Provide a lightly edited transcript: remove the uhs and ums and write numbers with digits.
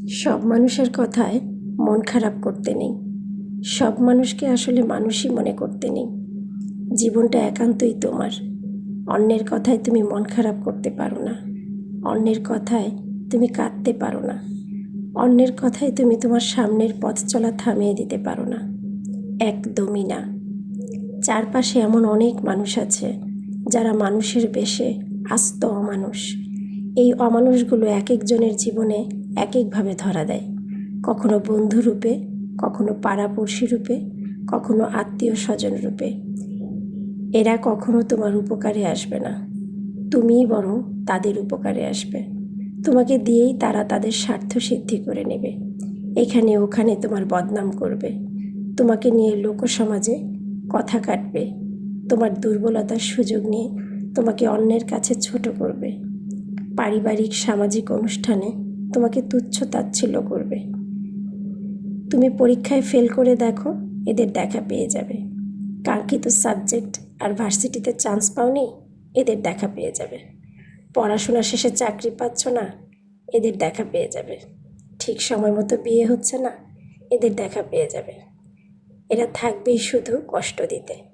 সব মানুষের কথায় মন খারাপ করতে নেই। সব মানুষকে আসলে মানুষই মনে করতে নেই। জীবনটা একান্তই তোমার। অন্যের কথায় তুমি মন খারাপ করতে পারো না। অন্যের কথায় তুমি কাঁদতে পারো না। অন্যের কথায় তুমি তোমার সামনের পথ চলা থামিয়ে দিতে পারো না। একদমই না। চারপাশে এমন অনেক মানুষ আছে যারা মানুষের বেশে আস্ত অমানুষ। এই অমানুষগুলো এক একজনের জীবনে এক একভাবে ধরা দেয়। কখনো বন্ধু রূপে, কখনো পাড়াপড়শি রূপে, কখনো আত্মীয় স্বজন রূপে। এরা কখনো তোমার উপকারে আসবে না, তুমিই বরং তাদের উপকারে আসবে। তোমাকে দিয়েই তারা তাদের স্বার্থ সিদ্ধি করে নেবে। এখানে ওখানে তোমার বদনাম করবে, তোমাকে নিয়ে লোকসমাজে কথা কাটবে, তোমার দুর্বলতার সুযোগ নিয়ে তোমাকে অন্যের কাছে ছোট করবে। পারিবারিক সামাজিক অনুষ্ঠানে তোমাকে তুচ্ছ তাচ্ছিল্য করবে। তুমি পরীক্ষায় ফেল করে দেখো, এদের দেখা পেয়ে যাবে। কাঙ্ক্ষিত সাবজেক্ট আর ভার্সিটিতে চান্স পাওনি, এদের দেখা পেয়ে যাবে। পড়াশোনা শেষে চাকরি পাচ্ছ না, এদের দেখা পেয়ে যাবে। ঠিক সময় মতো বিয়ে হচ্ছে না, এদের দেখা পেয়ে যাবে। এরা থাকবেই শুধু কষ্ট দিতে।